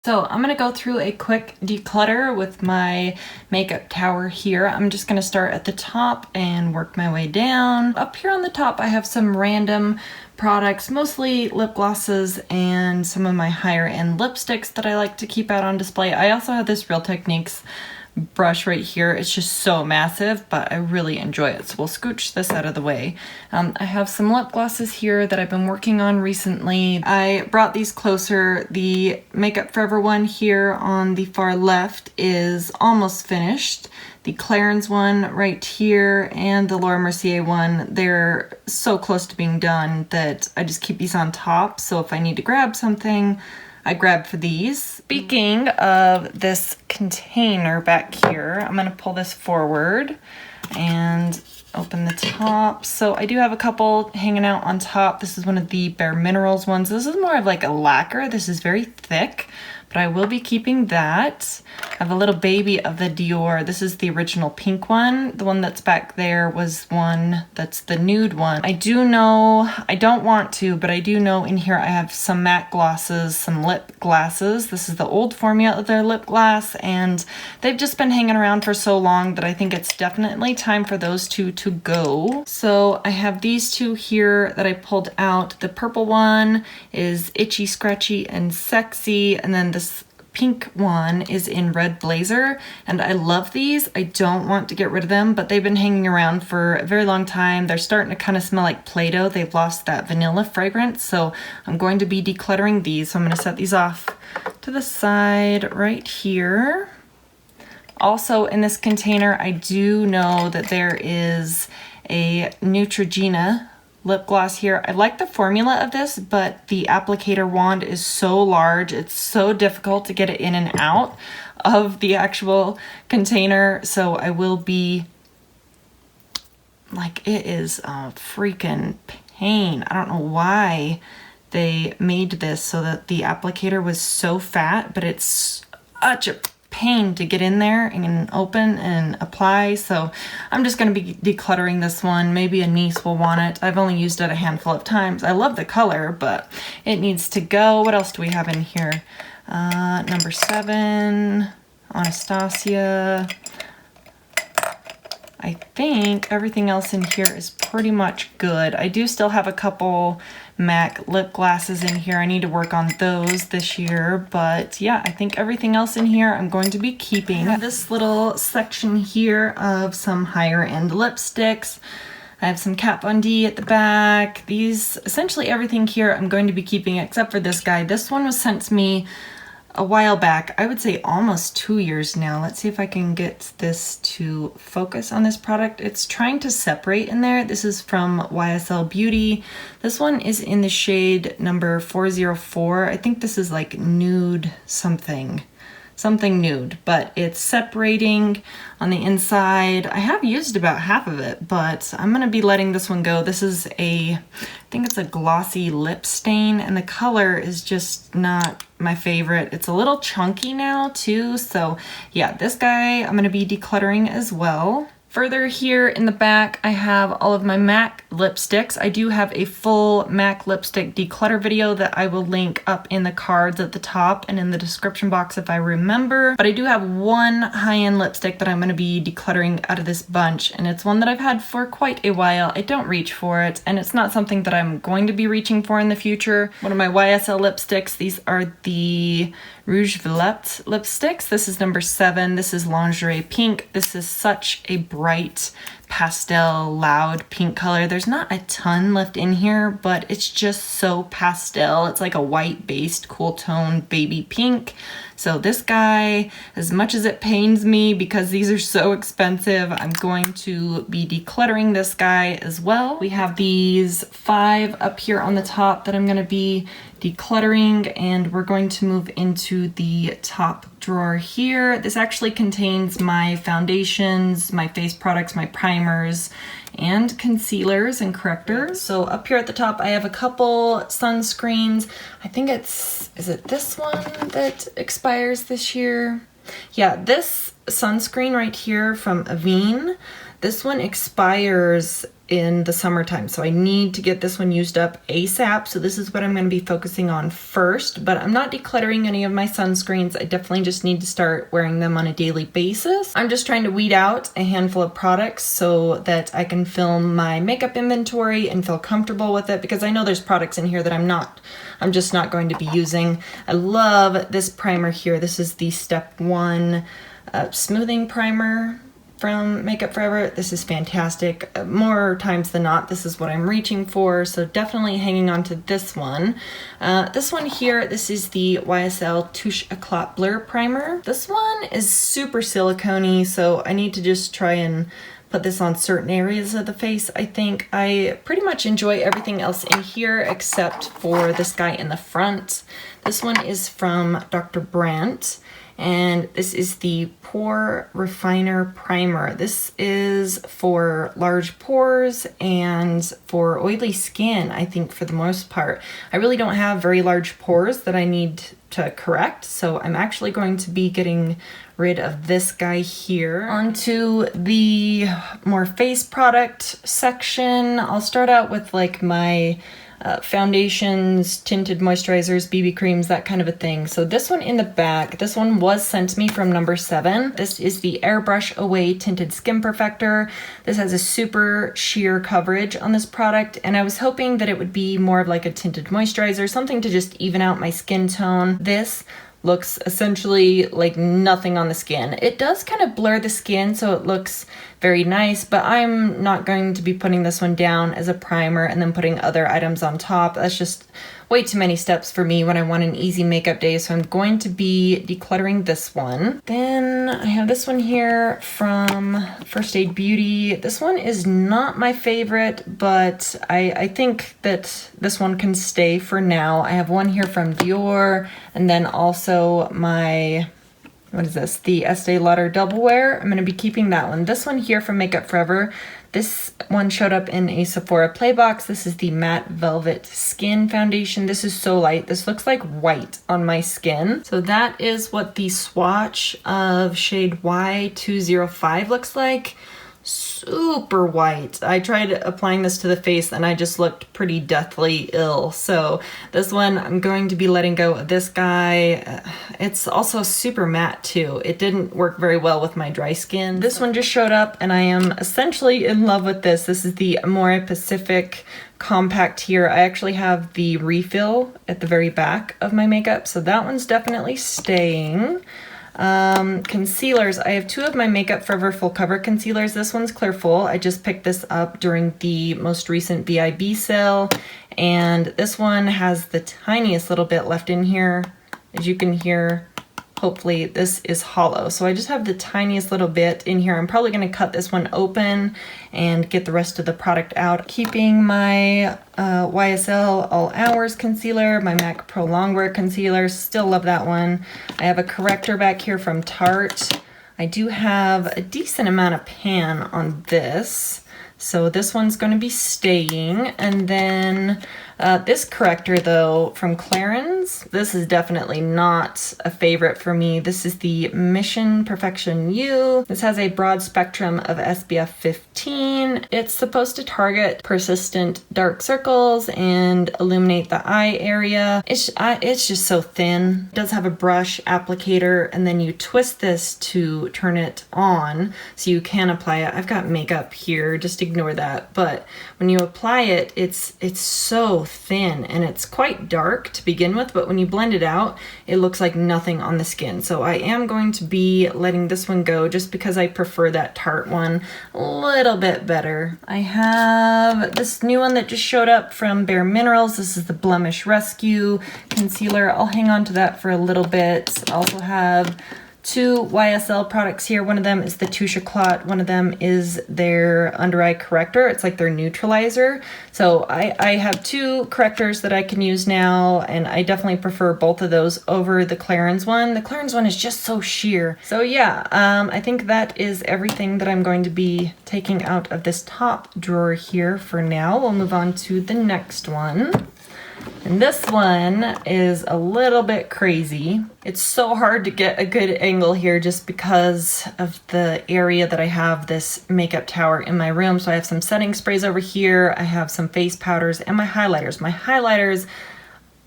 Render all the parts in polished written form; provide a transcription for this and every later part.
So I'm going to go through a quick declutter with my makeup tower here. I'm just going to start at the top and work my way down. Up here on the top I have some random products, mostly lip glosses and some of my higher end lipsticks that I like to keep out on display. I also have this Real Techniques brush right here. It's just so massive, but I really enjoy it. So we'll scooch this out of the way. I have some lip glosses here that I've been working on recently. I brought these closer. The Makeup Forever one here on the far left is almost finished. The Clarins one right here and the Laura Mercier one, they're so close to being done that I just keep these on top. So if I need to grab something, I grab for these. Speaking of this container back here, I'm gonna pull this forward and open the top. So I do have a couple hanging out on top. This is one of the Bare Minerals ones. This is more of like a lacquer. This is very thick, but I will be keeping that. I have a little baby of the Dior. This is the original pink one. The one that's back there was one that's the nude one. I do know, I don't want to, but I do know in here I have some matte glosses, some lip glasses. This is the old formula of their lip glass, and they've just been hanging around for so long that I think it's definitely time for those two to go. So I have these two here that I pulled out. The purple one is Itchy, Scratchy, and Sexy, and then this pink one is in Red Blazer, and I love these. I don't want to get rid of them, but they've been hanging around for a very long time. They're starting to kind of smell like Play-Doh. They've lost that vanilla fragrance, so I'm going to be decluttering these. So I'm going to set these off to the side right here. Also in this container, I do know that there is a Neutrogena lip gloss here. I like the formula of this, but the applicator wand is so large. It's so difficult to get it in and out of the actual container. So I will be like, it is a freaking pain. I don't know why they made this so that the applicator was so fat, but it's such a pain to get in there and open and apply. So I'm just going to be decluttering this one. Maybe a niece will want it. I've only used it a handful of times. I love the color, but it needs to go. What else do we have in here? Number 7, Anastasia. I think everything else in here is pretty much good. I do still have a couple MAC lip glasses in here. I need to work on those this year, but yeah, I think everything else in here I'm going to be keeping. I have this little section here of some higher end lipsticks. I have some Kat Von D at the back. These, essentially everything here I'm going to be keeping except for this guy. This one was sent to me a while back. I would say almost 2 years now. Let's see if I can get this to focus on this product. It's trying to separate in there. This is from YSL Beauty. This one is in the shade number 404. I think this is like nude something nude, but it's separating on the inside. I have used about half of it, but I'm gonna be letting this one go. This is I think it's a glossy lip stain, and the color is just not my favorite. It's a little chunky now too, so yeah, this guy I'm gonna be decluttering as well. Further here in the back, I have all of my MAC lipsticks. I do have a full MAC lipstick declutter video that I will link up in the cards at the top and in the description box if I remember. But I do have one high-end lipstick that I'm going to be decluttering out of this bunch, and it's one that I've had for quite a while. I don't reach for it, and it's not something that I'm going to be reaching for in the future. One of my YSL lipsticks, these are the Rouge Violette lipsticks. This is number 7. This is Lingerie Pink. This is such a bright pastel loud pink color. There's not a ton left in here, but it's just so pastel. It's like a white based cool tone baby pink. So this guy, as much as it pains me because these are so expensive, I'm going to be decluttering this guy as well. We have these 5 up here on the top that I'm going to be decluttering, and we're going to move into the top drawer here. This actually contains my foundations, my face products, my primers, and concealers and correctors. So up here at the top I have a couple sunscreens. I think is it this one that expires this year? Yeah, this sunscreen right here from Avene, this one expires in the summertime. So I need to get this one used up ASAP. So this is what I'm going to be focusing on first, but I'm not decluttering any of my sunscreens. I definitely just need to start wearing them on a daily basis. I'm just trying to weed out a handful of products so that I can film my makeup inventory and feel comfortable with it, because I know there's products in here that I'm just not going to be using. I love this primer here. This is the Step 1 smoothing primer from Makeup Forever. This is fantastic. More times than not, this is what I'm reaching for, so definitely hanging on to this one. This one here, this is the YSL Touche Éclat Blur Primer. This one is super silicone-y, so I need to just try and put this on certain areas of the face. I think I pretty much enjoy everything else in here except for this guy in the front. This one is from Dr. Brandt, and this is the Pore Refiner Primer. This is for large pores and for oily skin, I think, for the most part. I really don't have very large pores that I need to correct, so I'm actually going to be getting rid of this guy here. Onto the more face product section. I'll start out with like my foundations, tinted moisturizers, BB creams, that kind of a thing. So this one in the back, this one was sent to me from number 7. This is the Airbrush Away Tinted Skin Perfector. This has a super sheer coverage on this product, and I was hoping that it would be more of like a tinted moisturizer, something to just even out my skin tone. This looks essentially like nothing on the skin. It does kind of blur the skin, so it looks very nice, but I'm not going to be putting this one down as a primer and then putting other items on top. That's just way too many steps for me when I want an easy makeup day, so I'm going to be decluttering this one. Then I have this one here from First Aid Beauty. This one is not my favorite, but I think that this one can stay for now. I have one here from Dior, and then also my, what is this? The Estee Lauder Double Wear. I'm going to be keeping that one. This one here from Makeup Forever. This one showed up in a Sephora Play box. This is the Matte Velvet Skin Foundation. This is so light. This looks like white on my skin. So that is what the swatch of shade Y205 looks like. Super white. I tried applying this to the face and I just looked pretty deathly ill. So this one, I'm going to be letting go of this guy. It's also super matte too. It didn't work very well with my dry skin. This one just showed up and I am essentially in love with this. This is the Amore Pacific Compact here. I actually have the refill at the very back of my makeup, so that one's definitely staying. Concealers. I have 2 of my Makeup Forever Full Cover concealers. This one's Clear Full. I just picked this up during the most recent BIB sale, and this one has the tiniest little bit left in here. As you can hear, hopefully this is hollow. So I just have the tiniest little bit in here. I'm probably going to cut this one open and get the rest of the product out. Keeping my YSL All Hours concealer, my MAC Pro Longwear concealer, still love that one. I have a corrector back here from Tarte. I do have a decent amount of pan on this, so this one's going to be staying. And then this corrector though from Clarins, this is definitely not a favorite for me. This is the Mission Perfection U. This has a broad spectrum of SPF 15. It's supposed to target persistent dark circles and illuminate the eye area. It's just so thin. It does have a brush applicator, and then you twist this to turn it on so you can apply it. I've got makeup here, just ignore that. But when you apply it, it's so thin and it's quite dark to begin with, but when you blend it out, it looks like nothing on the skin. So I am going to be letting this one go just because I prefer that Tarte one a little bit better. I have this new one that just showed up from Bare Minerals. This is the Blemish Rescue Concealer. I'll hang on to that for a little bit. I also have 2 YSL products here. One of them is the Touche Éclat. One of them is their under eye corrector. It's like their neutralizer. So I have 2 correctors that I can use now, and I definitely prefer both of those over the Clarins one. The Clarins one is just so sheer. So yeah, I think that is everything that I'm going to be taking out of this top drawer here for now. We'll move on to the next one. And this one is a little bit crazy. It's so hard to get a good angle here just because of the area that I have this makeup tower in my room. So I have some setting sprays over here, I have some face powders, and my highlighters. My highlighters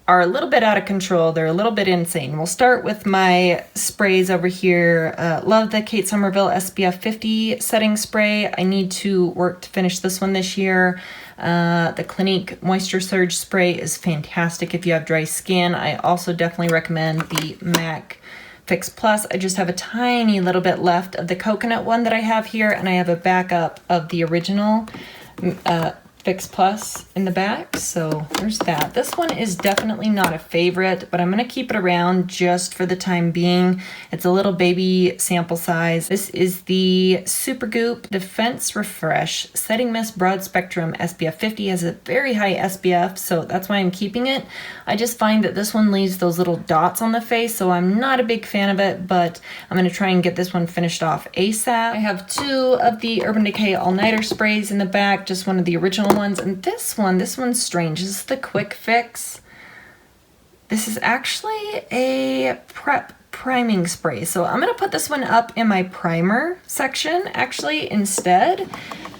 are a little bit out of control. They're a little bit insane. We'll start with my sprays over here. Love the Kate Somerville SPF 50 setting spray. I need to work to finish this one this year. The Clinique Moisture Surge spray is fantastic if you have dry skin. I also definitely recommend the MAC Fix Plus. I just have a tiny little bit left of the coconut one that I have here, and I have a backup of the original Fix Plus in the back, so there's that. This one is definitely not a favorite, but I'm gonna keep it around just for the time being. It's a little baby sample size. This is the Supergoop Defense Refresh Setting Mist Broad Spectrum SPF 50. Has a very high SPF, so that's why I'm keeping it. I just find that this one leaves those little dots on the face, so I'm not a big fan of it, but I'm gonna try and get this one finished off ASAP. I have 2 of the Urban Decay All Nighter sprays in the back, just one of the original ones, and this one's strange. This is the Quick Fix. This is actually a prep priming spray, so I'm gonna put this one up in my primer section actually instead,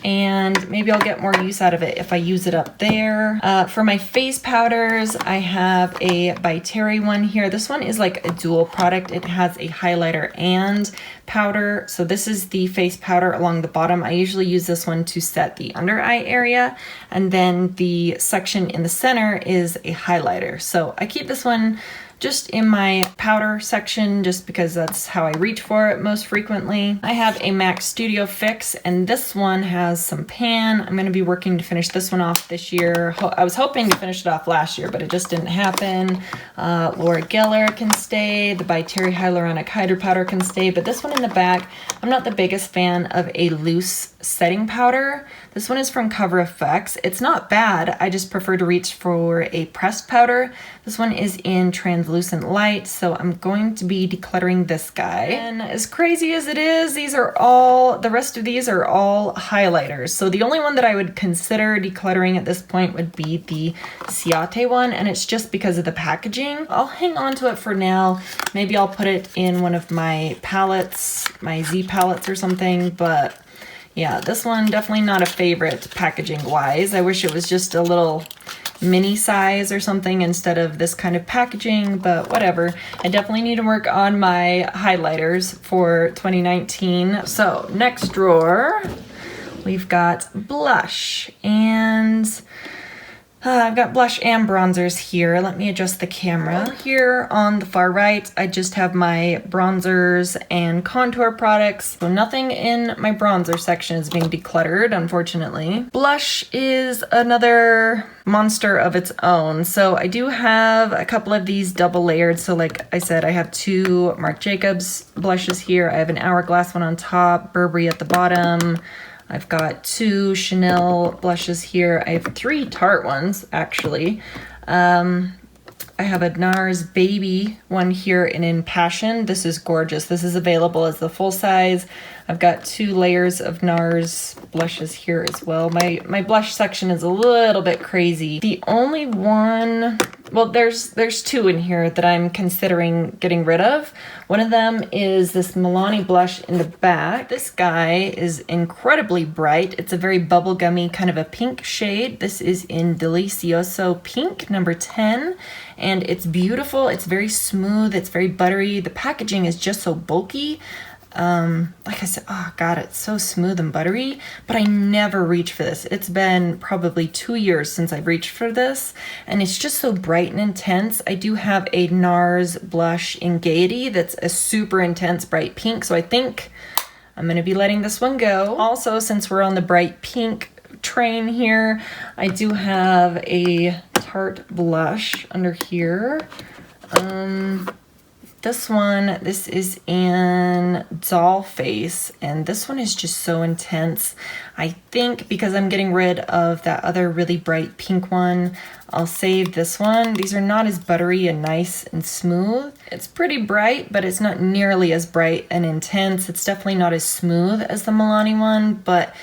and maybe I'll get more use out of it if I use it up there. For my face powders, I have a by Terry one here. This one is like a dual product. It has a highlighter and powder. So this is the face powder along the bottom. I usually use this one to set the under eye area, and then the section in the center is a highlighter. So I keep this one just in my powder section just because that's how I reach for it most frequently. I have a MAC Studio Fix, and this one has some pan. I'm going to be working to finish this one off this year. I was hoping to finish it off last year, but it just didn't happen. Laura Geller can stay. The By Terry Hyaluronic Hydro Powder can stay, but this one in the back, I'm not the biggest fan of a loose setting powder. This one is from Cover FX. It's not bad. I just prefer to reach for a pressed powder. This one is in translucent light, so I'm going to be decluttering this guy. And as crazy as it is, the rest of these are all highlighters. So the only one that I would consider decluttering at this point would be the Ciate one, and it's just because of the packaging. I'll hang on to it for now. Maybe I'll put it in one of my palettes, my Z palettes or something, but yeah, this one definitely not a favorite packaging wise. I wish it was just a little mini size or something instead of this kind of packaging, but whatever. I definitely need to work on my highlighters for 2019. So next drawer, we've got blush, and I've got blush and bronzers here. Let me adjust the camera. Here on the far right, I just have my bronzers and contour products. So nothing in my bronzer section is being decluttered, unfortunately. Blush is another monster of its own. So I do have a couple of these double layered. So like I said, I have 2 Marc Jacobs blushes here. I have an Hourglass one on top, Burberry at the bottom. I've got 2 Chanel blushes here. I have 3 Tarte ones, actually. I have a NARS Baby one here in Passion. This is gorgeous. This is available as the full size. I've got 2 layers of NARS blushes here as well. My blush section is a little bit crazy. The only one, well, there's 2 in here that I'm considering getting rid of. One of them is this Milani blush in the back. This guy is incredibly bright. It's a very bubblegummy kind of a pink shade. This is in Delicioso Pink, number 10. And it's beautiful. It's very smooth. It's very buttery. The packaging is just so bulky. Like I said, oh god, it's so smooth and buttery, but I never reach for this. It's been probably 2 years since I've reached for this, and it's just so bright and intense. I do have a NARS blush in Gaiety that's a super intense bright pink, so I think I'm gonna be letting this one go. Also, since we're on the bright pink train here, I do have a Tarte blush under here. This is in Doll Face, and this one is just so intense. I think because I'm getting rid of that other really bright pink one, I'll save this one. These are not as buttery and nice and smooth. It's pretty bright, but it's not nearly as bright and intense. It's definitely not as smooth as the Milani one, but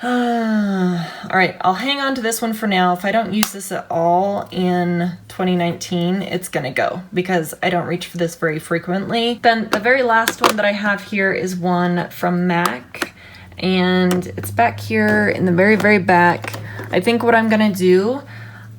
All right, I'll hang on to this one for now. If I don't use this at all in 2019, it's gonna go because I don't reach for this very frequently. Then the very last one that I have here is one from MAC, and it's back here in the very, very back. I think what I'm gonna do,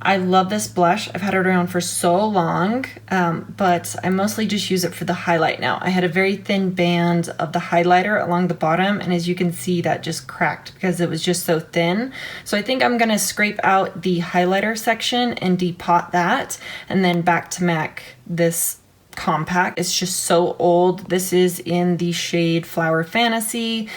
I love this blush. I've had it around for so long, but I mostly just use it for the highlight now. I had a very thin band of the highlighter along the bottom, and as you can see, that just cracked because it was just so thin. So I think I'm gonna scrape out the highlighter section and depot that, and then back to MAC this compact. It's just so old. This is in the shade Flower Fantasy,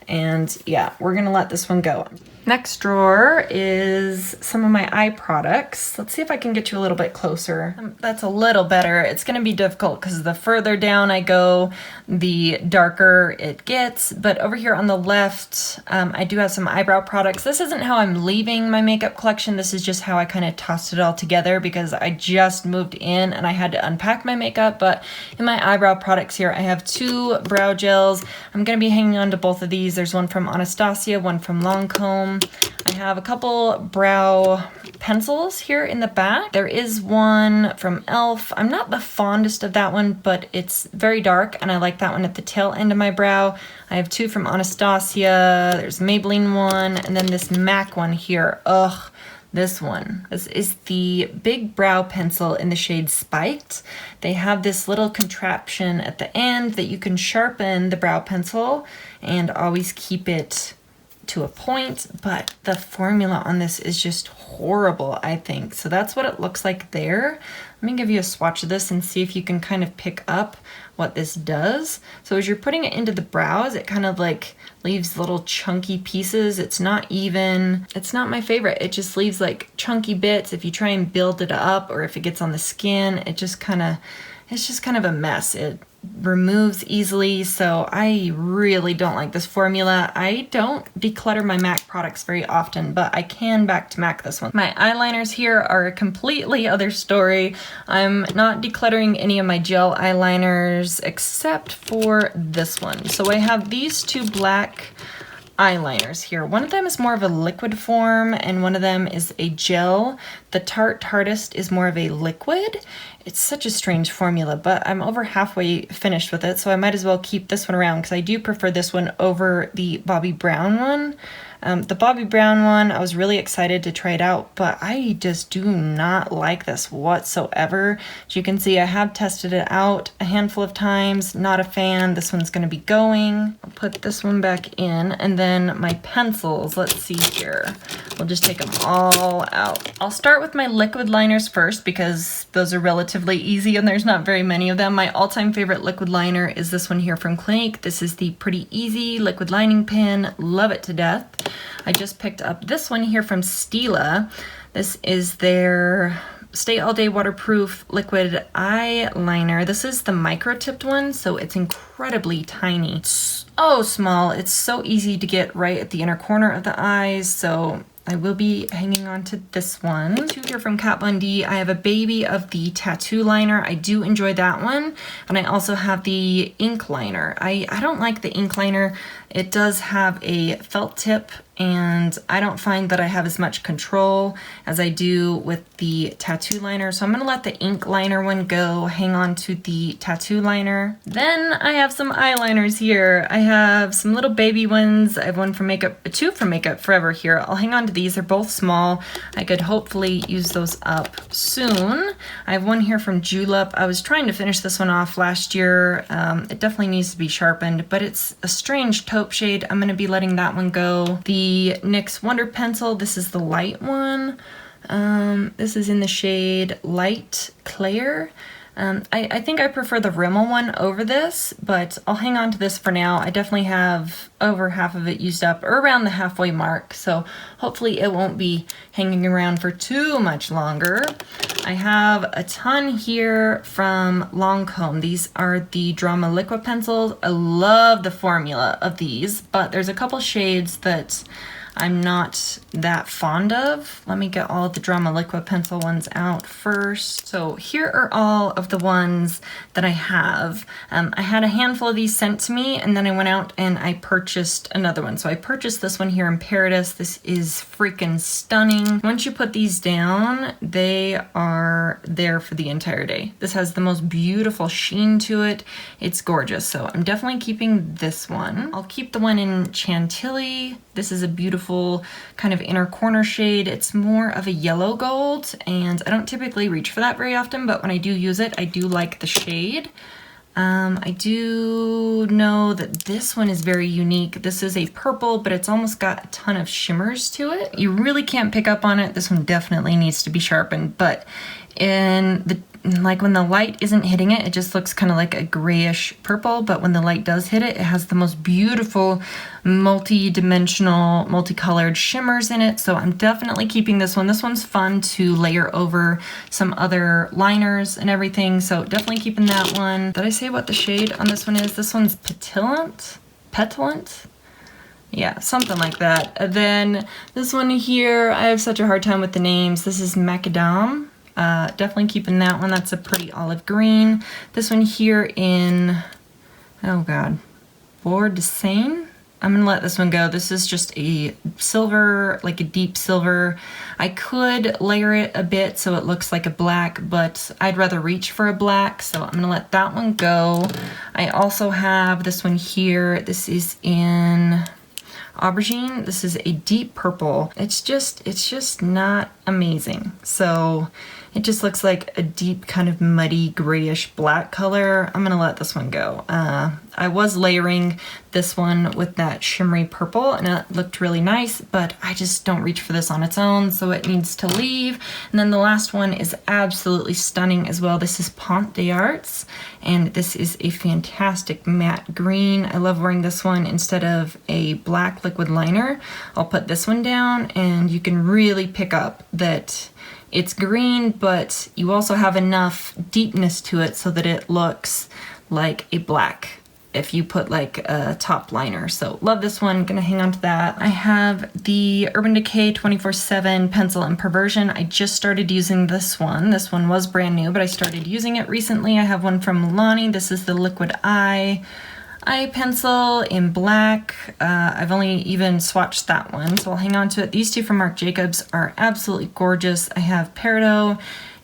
and yeah, we're gonna let this one go. Next drawer is some of my eye products. Let's see if I can get you a little bit closer. That's a little better. It's gonna be difficult because the further down I go, the darker it gets. But over here on the left, I do have some eyebrow products. This isn't how I'm leaving my makeup collection. This is just how I kind of tossed it all together because I just moved in and I had to unpack my makeup. But in my eyebrow products here, I have 2 brow gels. I'm gonna be hanging on to both of these. There's one from Anastasia, one from Lancome. I have a couple brow pencils here in the back. There is one from e.l.f. I'm not the fondest of that one, but it's very dark and I like that one at the tail end of my brow. I have 2 from Anastasia. There's a Maybelline one, and then this MAC one here. Ugh, this one. This is the big brow pencil in the shade Spiked. They have this little contraption at the end that you can sharpen the brow pencil and always keep it to a point, but the formula on this is just horrible, I think. So that's what it looks like there. Let me give you a swatch of this and see if you can kind of pick up what this does. So as you're putting it into the brows, it kind of like leaves little chunky pieces. It's not even, it's not my favorite. It just leaves like chunky bits. If you try and build it up or if it gets on the skin, it just kind of, it's just kind of a mess. It removes easily, so I really don't like this formula. I don't declutter my MAC products very often, but I can back to MAC this one. My eyeliners here are a completely other story. I'm not decluttering any of my gel eyeliners except for this one. So I have these 2 black eyeliners here. One of them is more of a liquid form and one of them is a gel. The Tartist is more of a liquid. It's such a strange formula, but I'm over halfway finished with it, so I might as well keep this one around because I do prefer this one over the Bobbi Brown one. The Bobbi Brown one, I was really excited to try it out, but I just do not like this whatsoever. As you can see, I have tested it out a handful of times, not a fan. This one's gonna be going. I'll put this one back in, and then my pencils, let's see here. We'll just take them all out. I'll start with my liquid liners first because those are relatively easy and there's not very many of them. My all-time favorite liquid liner is this one here from Clinique. This is the Pretty Easy liquid lining pen. Love it to death. I just picked up this one here from Stila. This is their Stay All Day Waterproof Liquid Eyeliner. This is the micro-tipped one, so it's incredibly tiny. It's so small. It's so easy to get right at the inner corner of the eyes, so I will be hanging on to this one. 2 here from Kat Von D. I have a baby of the tattoo liner. I do enjoy that one. And I also have the ink liner. I don't like the ink liner. It does have a felt tip and I don't find that I have as much control as I do with the tattoo liner. So I'm gonna let the ink liner one go, hang on to the tattoo liner. Then I have some eyeliners here. I have some little baby ones. I have one from Makeup, 2 from Makeup Forever here. I'll hang on to these. They're both small. I could hopefully use those up soon. I have one here from Julep. I was trying to finish this one off last year. It definitely needs to be sharpened, but it's a strange taupe shade. I'm gonna be letting that one go. The NYX Wonder Pencil, this is the light one. This is in the shade Light Claire. I think I prefer the Rimmel one over this, but I'll hang on to this for now. I definitely have over half of it used up, or around the halfway mark, so hopefully it won't be hanging around for too much longer. I have a ton here from Lancome. These are the Drama Liquid Pencils. I love the formula of these, but there's a couple shades that I'm not that fond of. Let me get all of the Drama Liquid Pencil ones out first. So here are all of the ones that I have. I had a handful of these sent to me, and then I went out and I purchased another one. So I purchased this one here in Paradise. This is freaking stunning. Once you put these down, they are there for the entire day. This has the most beautiful sheen to it. It's gorgeous. So I'm definitely keeping this one. I'll keep the one in Chantilly. This is a beautiful kind of inner corner shade. It's more of a yellow gold, and I don't typically reach for that very often, but when I do use it, I do like the shade. I do know that this one is very unique. This is a purple, but it's almost got a ton of shimmers to it. You really can't pick up on it. This one definitely needs to be sharpened, but in the like when the light isn't hitting it, it just looks kind of like a grayish purple, but when the light does hit it, it has the most beautiful multi-dimensional, multicolored shimmers in it. So I'm definitely keeping this one. This one's fun to layer over some other liners and everything. So definitely keeping that one. Did I say what the shade on this one is? This one's Petulant? Petulant? Yeah, something like that. And then this one here, I have such a hard time with the names. This is Macadam. Definitely keeping that one. That's a pretty olive green. This one here in, oh god, Bois de Seine. I'm gonna let this one go. This is just a silver, like a deep silver. I could layer it a bit so it looks like a black, but I'd rather reach for a black, so I'm gonna let that one go. I also have this one here. This is in Aubergine. This is a deep purple. It's just not amazing. So it just looks like a deep kind of muddy grayish black color. I'm gonna let this one go. I was layering this one with that shimmery purple and it looked really nice, but I just don't reach for this on its own, so it needs to leave. And then the last one is absolutely stunning as well. This is Pont des Arts, and this is a fantastic matte green. I love wearing this one instead of a black liquid liner. I'll put this one down and you can really pick up that it's green, but you also have enough deepness to it so that it looks like a black if you put like a top liner. So love this one, gonna hang on to that. I have the Urban Decay 24/7 Pencil in Perversion. I just started using this one. This one was brand new, but I started using it recently. I have one from Milani. This is the Liquid Eye pencil in black. I've only even swatched that one, so I'll hang on to it. These two from Marc Jacobs are absolutely gorgeous. I have Peridot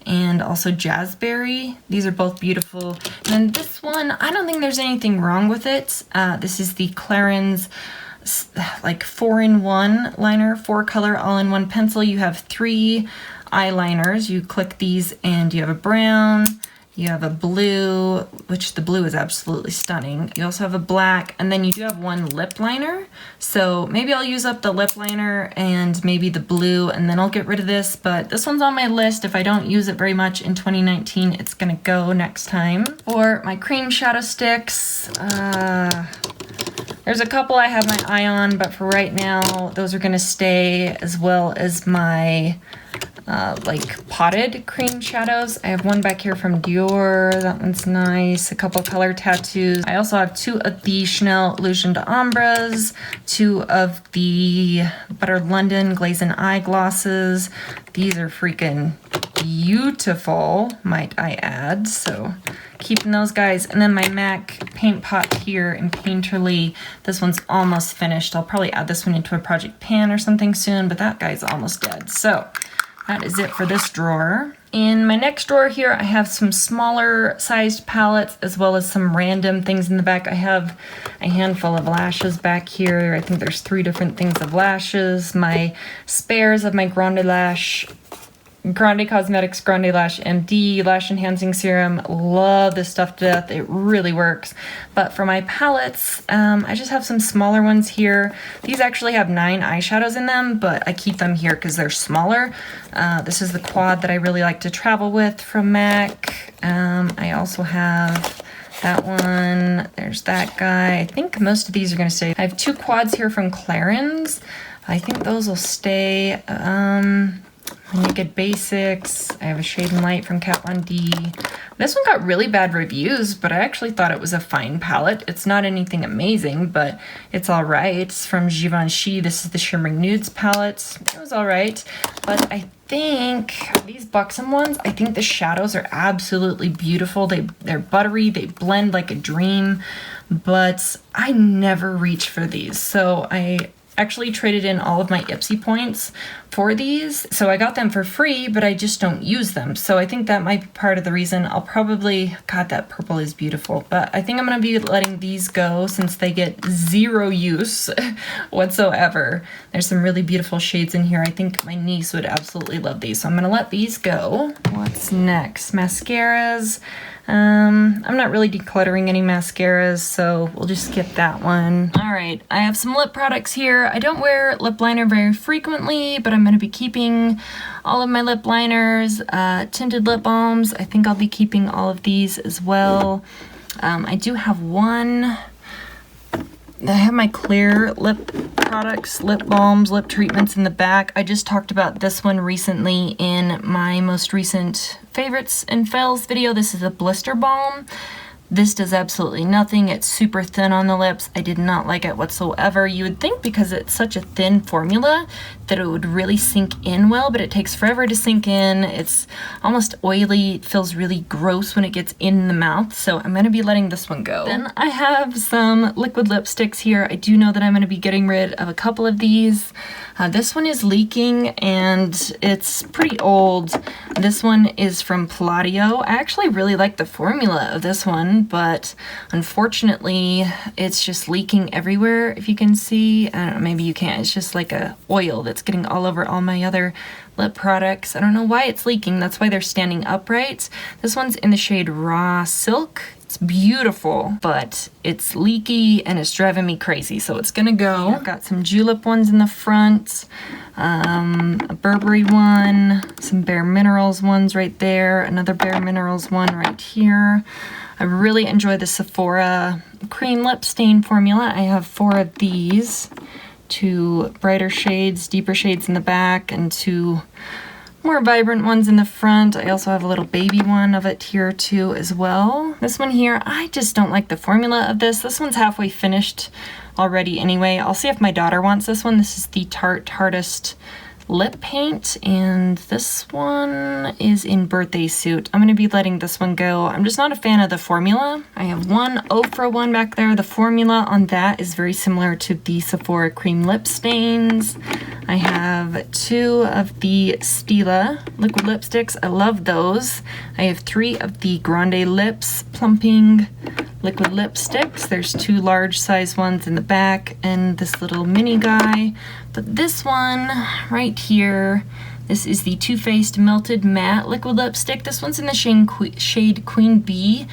and also Jazzberry. These are both beautiful. And then this one, I don't think there's anything wrong with it. This is the Clarins like 4-in-1 liner, 4-color all-in-one pencil. You have 3 eyeliners. You click these and you have a brown, you have a blue, which the blue is absolutely stunning. You also have a black, and then you do have 1 lip liner. So maybe I'll use up the lip liner and maybe the blue, and then I'll get rid of this. But this one's on my list. If I don't use it very much in 2019, it's gonna go next time. For my cream shadow sticks, there's a couple I have my eye on, but for right now, those are gonna stay, as well as my like potted cream shadows. I have one back here from Dior. That one's nice. A couple color tattoos. I also have 2 of the Chanel Illusion d'Ombres, 2 of the Butter London Glaze and Eye glosses. These are freaking beautiful, might I add. So keeping those guys. And then my MAC paint pot here in Painterly. This one's almost finished. I'll probably add this one into a project pan or something soon, but that guy's almost dead. So that is it for this drawer. In my next drawer here, I have some smaller sized palettes as well as some random things in the back. I have a handful of lashes back here. I think there's 3 different things of lashes. My spares of my Grande Cosmetics Grande Lash MD Lash Enhancing Serum. Love this stuff to death. It really works. But for my palettes, I just have some smaller ones here. These actually have 9 eyeshadows in them, but I keep them here because they're smaller. This is the quad that I really like to travel with from MAC. I also have that one. There's that guy. I think most of these are going to stay. I have 2 quads here from Clarins. I think those will stay. Naked Basics. I have a Shade and Light from Kat Von D. This one got really bad reviews, but I actually thought it was a fine palette. It's not anything amazing, but it's all right. It's from Givenchy. This is the Shimmering Nudes palette. It was all right, but I think these Buxom ones, I think the shadows are absolutely beautiful. They're buttery. They blend like a dream, but I never reach for these. So I actually traded in all of my Ipsy points for these. So I got them for free, but I just don't use them. So I think that might be part of the reason. I'll probably, God, that purple is beautiful, but I think I'm gonna be letting these go since they get zero use whatsoever. There's some really beautiful shades in here. I think my niece would absolutely love these. So I'm gonna let these go. What's next? Mascaras. I'm not really decluttering any mascaras, so we'll just skip that one. All right, I have some lip products here. I don't wear lip liner very frequently, but I'm gonna be keeping all of my lip liners, tinted lip balms. I think I'll be keeping all of these as well. I do have one. I have my clear lip products, lip balms, lip treatments in the back. I just talked about this one recently in my most recent favorites and fails video. This is a blister balm. This does absolutely nothing. It's super thin on the lips. I did not like it whatsoever. You would think because it's such a thin formula that it would really sink in well, but it takes forever to sink in. It's almost oily. It feels really gross when it gets in the mouth, so I'm gonna be letting this one go. Then I have some liquid lipsticks here. I do know that I'm gonna be getting rid of a couple of these. This one is leaking and it's pretty old. This one is from Palladio. I actually really like the formula of this one, but unfortunately it's just leaking everywhere. If you can see, I don't know, maybe you can't. It's just like a oil that's getting all over all my other lip products. I don't know why it's leaking. That's why they're standing upright. This one's in the shade Raw Silk. It's beautiful, but it's leaky and it's driving me crazy, so it's gonna go. I've got some Julep ones in the front, a Burberry one, some Bare Minerals ones right there, another Bare Minerals one right here. I really enjoy the Sephora cream lip stain formula. I have 4 of these, 2 brighter shades, deeper shades in the back, and 2 more vibrant ones in the front. I also have a little baby one of it here too as well. This one here, I just don't like the formula of this. This one's halfway finished already anyway. I'll see if my daughter wants this one. This is the Tarte Hardest Lip Paint, and this one is in Birthday Suit. I'm gonna be letting this one go. I'm just not a fan of the formula. I have one Ofra one back there. The formula on that is very similar to the Sephora cream lip stains. I have 2 of the Stila liquid lipsticks. I love those. I have 3 of the Grande Lips Plumping liquid lipsticks. There's 2 large size ones in the back and this little mini guy. But this one right here, this is the Too Faced Melted Matte liquid lipstick. This one's in the shade Queen Bee.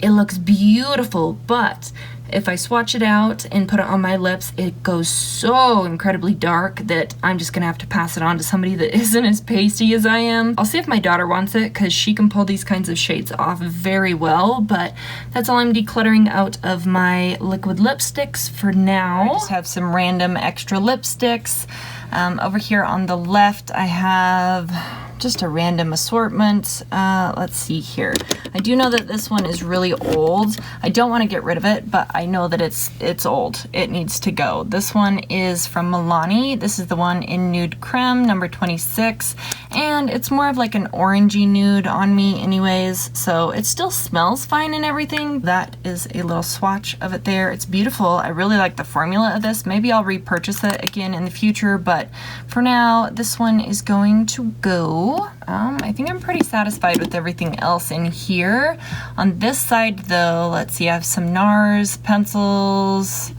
It looks beautiful, but if I swatch it out and put it on my lips, it goes so incredibly dark that I'm just gonna have to pass it on to somebody that isn't as pasty as I am. I'll see if my daughter wants it because she can pull these kinds of shades off very well, but that's all I'm decluttering out of my liquid lipsticks for now. I just have some random extra lipsticks. Over here on the left, I have just a random assortment. Let's see here. I do know that this one is really old. I don't want to get rid of it, but I know that it's old. It needs to go. This one is from Milani. This is the one in Nude Creme, number 26, and it's more of like an orangey nude on me anyways, so it still smells fine and everything. That is a little swatch of it there. It's beautiful. I really like the formula of this. Maybe I'll repurchase it again in the future, but for now, this one is going to go. I think I'm pretty satisfied with everything else in here. On this side though, let's see, I have some NARS pencils,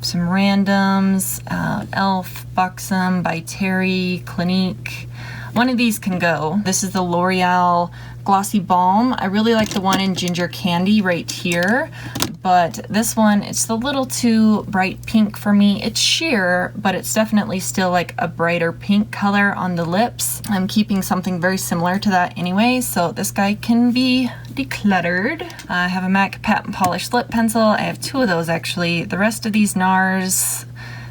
some randoms, e.l.f., Buxom, by Terry, Clinique. One of these can go. This is the L'Oreal Glossy Balm. I really like the one in Ginger Candy right here, but this one, it's a little too bright pink for me. It's sheer, but it's definitely still like a brighter pink color on the lips. I'm keeping something very similar to that anyway, so this guy can be decluttered. I have a MAC Patent Polish Lip Pencil. I have 2 of those actually. The rest of these NARS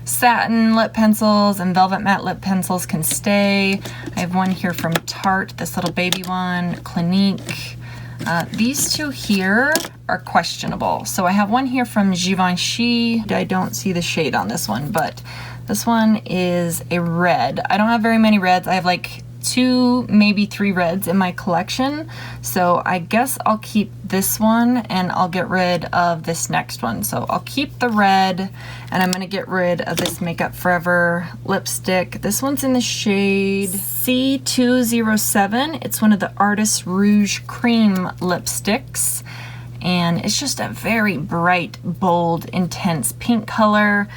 satin lip pencils and velvet matte lip pencils can stay. I have one here from Tarte, this little baby one, Clinique. These two here are questionable. So I have one here from Givenchy. I don't see the shade on this one, but this one is a red. I don't have very many reds. I have like 2, maybe 3 reds in my collection. So I guess I'll keep this one and I'll get rid of this next one. So I'll keep the red and I'm gonna get rid of this Makeup Forever lipstick. This one's in the shade C207. It's one of the Artist Rouge Cream lipsticks. And it's just a very bright, bold, intense pink color.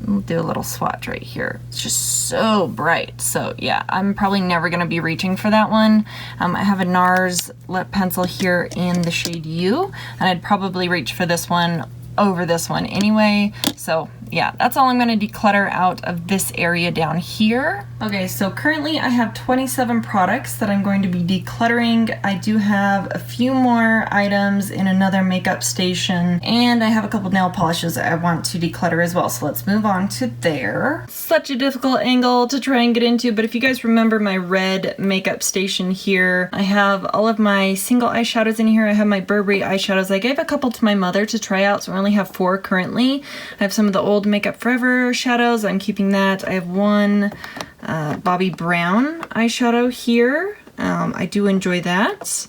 We'll do a little swatch right here. It's just so bright. So yeah, I'm probably never gonna be reaching for that one. I have a NARS lip pencil here in the shade U, and I'd probably reach for this one over this one anyway. So yeah, that's all I'm gonna declutter out of this area down here. Okay, so currently I have 27 products that I'm going to be decluttering. I do have a few more items in another makeup station, and I have a couple nail polishes that I want to declutter as well. So let's move on to there. Such a difficult angle to try and get into, but if you guys remember my red makeup station here, I have all of my single eyeshadows in here. I have my Burberry eyeshadows. I gave a couple to my mother to try out, so I only have 4 currently. I have some of the old Makeup Forever shadows. I'm keeping that. I have one Bobbi Brown eyeshadow here. I do enjoy that.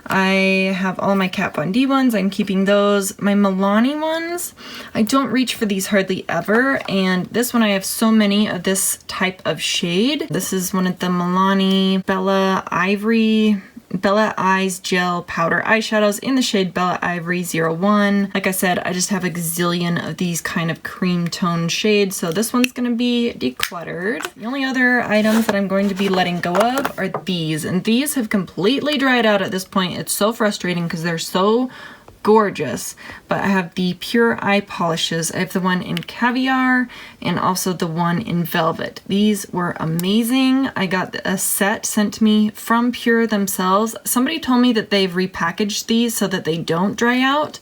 I have all my Kat Von D ones. I'm keeping those. My Milani ones, I don't reach for these hardly ever, and this one I have so many of this type of shade. This is one of the Milani Bella Eyes Gel Powder Eyeshadows in the shade Bella Ivory 01. Like I said, I just have a gazillion of these kind of cream tone shades, so this one's gonna be decluttered. The only other items that I'm going to be letting go of are these, and these have completely dried out at this point. It's so frustrating because they're so gorgeous. But I have the Pure Eye Polishes. I have the one in Caviar and also the one in Velvet. These were amazing. I got a set sent to me from Pure themselves. Somebody told me that they've repackaged these so that they don't dry out,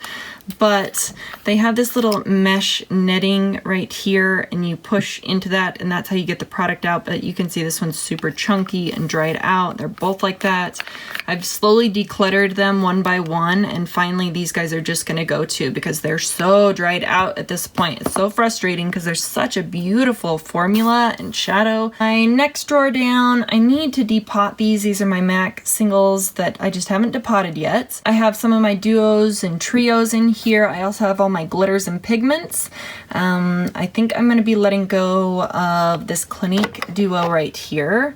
but they have this little mesh netting right here, and you push into that and that's how you get the product out. But you can see this one's super chunky and dried out. They're both like that. I've slowly decluttered them one by one, and finally these guys are just gonna go to, because they're so dried out at this point. It's so frustrating because there's such a beautiful formula and shadow. My next drawer down, I need to depot these. These are my MAC singles that I just haven't depotted yet. I have some of my duos and trios in here. I also have all my glitters and pigments. I think I'm going to be letting go of this Clinique duo right here.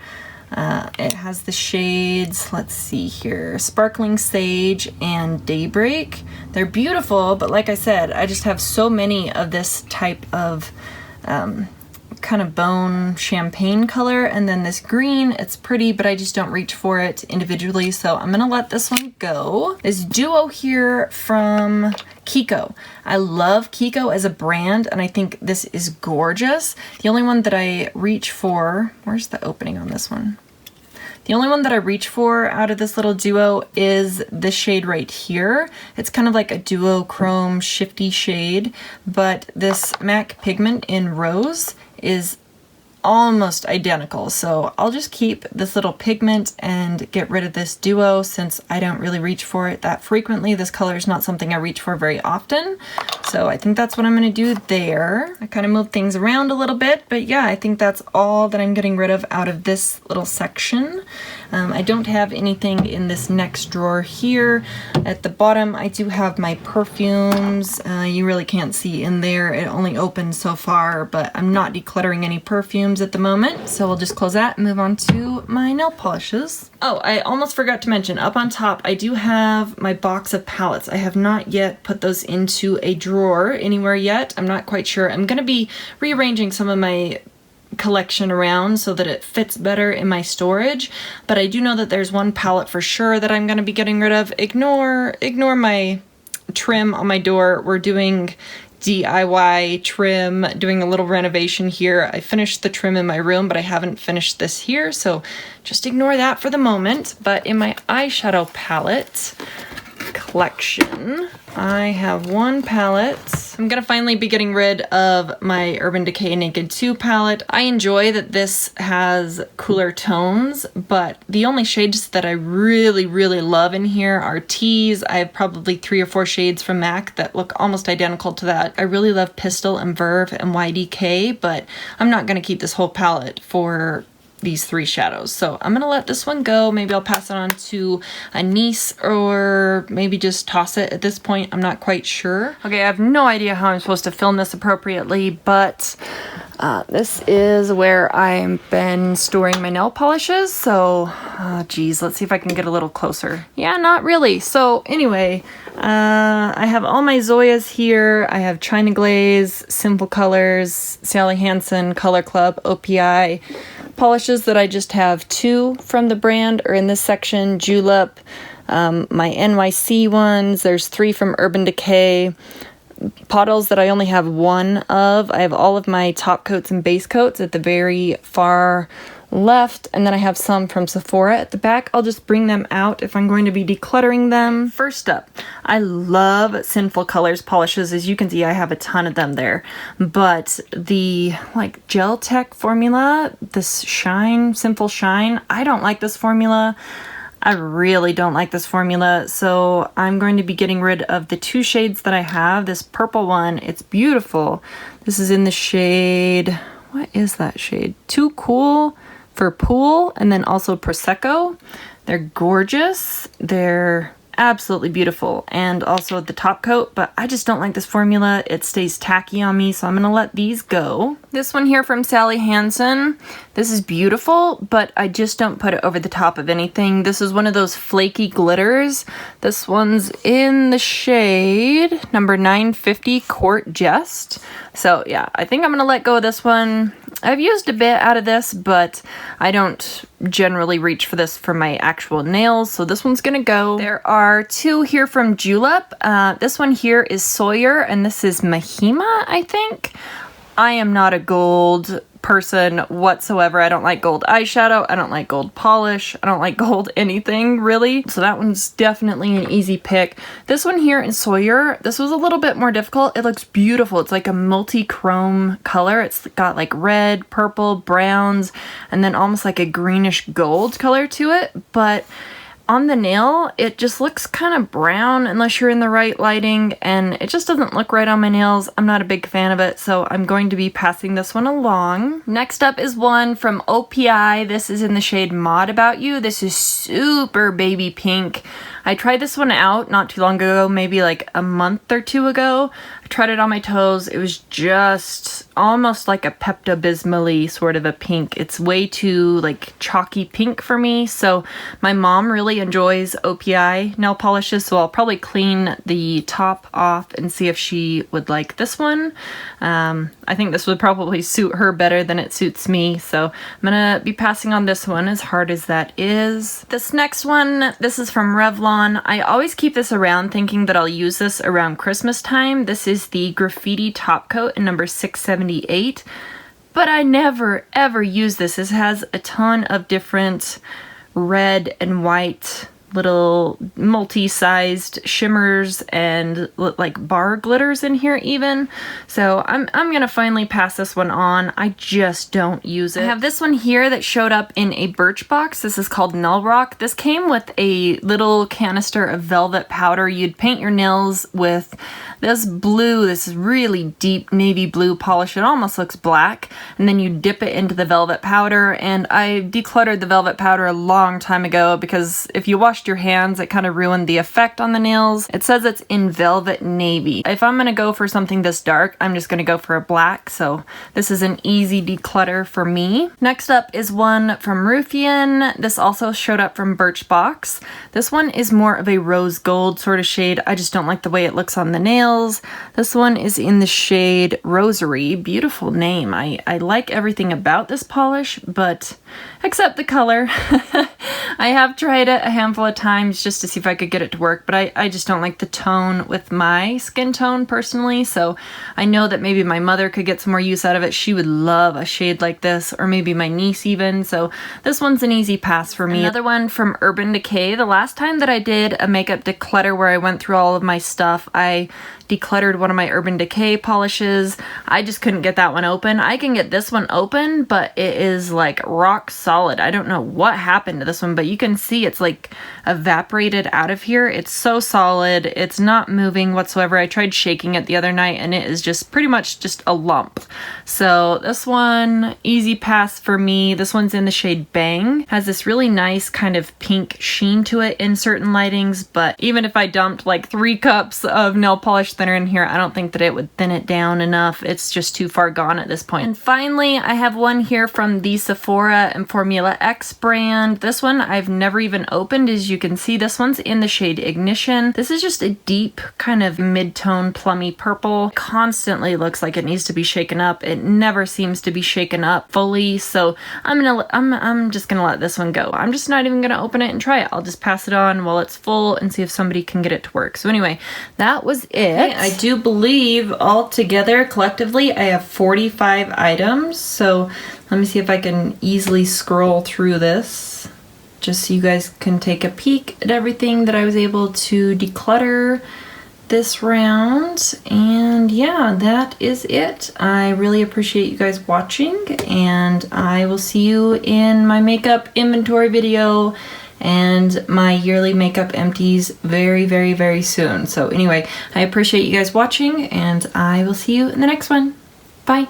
It has the shades, let's see here, Sparkling Sage and Daybreak. They're beautiful, but like I said, I just have so many of this type of kind of bone champagne color, and then this green, it's pretty, but I just don't reach for it individually, so I'm gonna let this one go. This duo here from Kiko. I love Kiko as a brand, and I think this is gorgeous. The only one that I reach for, where's the opening on this one? The only one that I reach for out of this little duo is this shade right here. It's kind of like a duochrome shifty shade, but this MAC pigment in Rose is almost identical. So I'll just keep this little pigment and get rid of this duo since I don't really reach for it that frequently. This color is not something I reach for very often. So I think that's what I'm gonna do there. I kind of moved things around a little bit, but yeah, I think that's all that I'm getting rid of out of this little section. I don't have anything in this next drawer here. At the bottom, I do have my perfumes. You really can't see in there. It only opens so far, but I'm not decluttering any perfumes at the moment. So we'll just close that and move on to my nail polishes. Oh, I almost forgot to mention, up on top, I do have my box of palettes. I have not yet put those into a drawer anywhere yet. I'm not quite sure. I'm gonna be rearranging some of my collection around so that it fits better in my storage, but I do know that there's one palette for sure that I'm going to be getting rid of. Ignore my trim on my door. We're doing DIY trim, doing a little renovation here. I finished the trim in my room, but I haven't finished this here, so just ignore that for the moment. But in my eyeshadow palette collection, I have one palette I'm gonna finally be getting rid of my Urban Decay Naked 2 palette. I enjoy that this has cooler tones, but the only shades that I really love in here are teas. I have probably 3 or 4 shades from MAC that look almost identical to that. I really love Pistol and Verve and YDK, but I'm not gonna keep this whole palette for these 3 shadows. So I'm gonna let this one go. Maybe I'll pass it on to a niece or maybe just toss it at this point. I'm not quite sure. Okay, I have no idea how I'm supposed to film this appropriately, but this is where I've been storing my nail polishes. So, geez, let's see if I can get a little closer. Yeah, not really. So anyway, I have all my Zoyas here. I have China Glaze, Simple Colors, Sally Hansen, Color Club, OPI. Polishes that I just have 2 from the brand are in this section. Julep, my NYC ones, there's 3 from Urban Decay. Bottles that I only have 1 of. I have all of my top coats and base coats at the very far left, and then I have some from Sephora at the back. I'll just bring them out if I'm going to be decluttering them. First up, I love Sinful Colors polishes. As you can see, I have a ton of them there, but the like Gel Tech formula, this Shine, Simple Shine, I don't like this formula. I really don't like this formula, so I'm going to be getting rid of the 2 shades that I have. This purple one, it's beautiful. This is in the shade, what is that shade? Too Cool for Pool, and then also Prosecco. They're gorgeous. They're absolutely beautiful, and also the top coat, but I just don't like this formula. It stays tacky on me, so I'm gonna let these go. This one here from Sally Hansen, this is beautiful, but I just don't put it over the top of anything. This is one of those flaky glitters. This one's in the shade number 950 Court Jest. So yeah, I think I'm gonna let go of this one. I've used a bit out of this, but I don't generally reach for this for my actual nails, so this one's gonna go. There are 2 here from Julep. This one here is Sawyer, and this is Mahima, I think. I am not a gold person whatsoever. I don't like gold eyeshadow. I don't like gold polish. I don't like gold anything, really. So that one's definitely an easy pick. This one here in Sawyer, this was a little bit more difficult. It looks beautiful. It's like a multi-chrome color. It's got like red, purple, browns, and then almost like a greenish gold color to it. But on the nail, it just looks kind of brown unless you're in the right lighting, and it just doesn't look right on my nails. I'm not a big fan of it, so I'm going to be passing this one along. Next up is one from OPI. This is in the shade Mod About You. This is super baby pink. I tried this one out not too long ago, maybe like a month or 2 ago. I tried it on my toes. It was just almost like a Pepto-Bismol-y sort of a pink. It's way too like chalky pink for me. So my mom really enjoys OPI nail polishes, so I'll probably clean the top off and see if she would like this one. I think this would probably suit her better than it suits me, so I'm gonna be passing on this one, as hard as that is. This next one, this is from Revlon. I always keep this around thinking that I'll use this around Christmas time. This is the Graffiti Top Coat in number 678, but I never ever use this. This has a ton of different red and white little multi-sized shimmers and like bar glitters in here even. So I'm gonna finally pass this one on. I just don't use it. I have this one here that showed up in a Birchbox. This is called Nail Rock. This came with a little canister of velvet powder. You'd paint your nails with this blue, this is really deep navy blue polish. It almost looks black. And then you dip it into the velvet powder. And I decluttered the velvet powder a long time ago because if you washed your hands, it kind of ruined the effect on the nails. It says it's in velvet navy. If I'm gonna go for something this dark, I'm just gonna go for a black. So this is an easy declutter for me. Next up is one from Ruffian. This also showed up from Birchbox. This one is more of a rose gold sort of shade. I just don't like the way it looks on the nails. This one is in the shade Rosary. Beautiful name. I like everything about this polish, but except the color. I have tried it a handful of times just to see if I could get it to work, but I just don't like the tone with my skin tone personally, so I know that maybe my mother could get some more use out of it. She would love a shade like this, or maybe my niece even, so this one's an easy pass for me. Another one from Urban Decay. The last time that I did a makeup declutter where I went through all of my stuff, I decluttered one of my Urban Decay polishes. I just couldn't get that one open. I can get this one open, but it is like rock solid. I don't know what happened to this one, but you can see it's like evaporated out of here. It's so solid. It's not moving whatsoever. I tried shaking it the other night and it is just pretty much just a lump. So this one, easy pass for me. This one's in the shade Bang. Has this really nice kind of pink sheen to it in certain lightings, but even if I dumped like 3 cups of nail polish thinner in here, I don't think that it would thin it down enough. It's just too far gone at this point. And finally, I have one here from the Sephora and Formula X brand. This one I've never even opened. As you can see, this one's in the shade Ignition. This is just a deep kind of mid-tone plummy purple. Constantly looks like it needs to be shaken up. It never seems to be shaken up fully, so I'm just gonna let this one go. I'm just not even gonna open it and try it. I'll just pass it on while it's full and see if somebody can get it to work. So anyway, that was it. I do believe all together collectively I have 45 items, so let me see if I can easily scroll through this just so you guys can take a peek at everything that I was able to declutter this round. And yeah, that is it. I really appreciate you guys watching, and I will see you in my makeup inventory video and my yearly makeup empties very, very, very soon. So anyway, I appreciate you guys watching, and I will see you in the next one. Bye.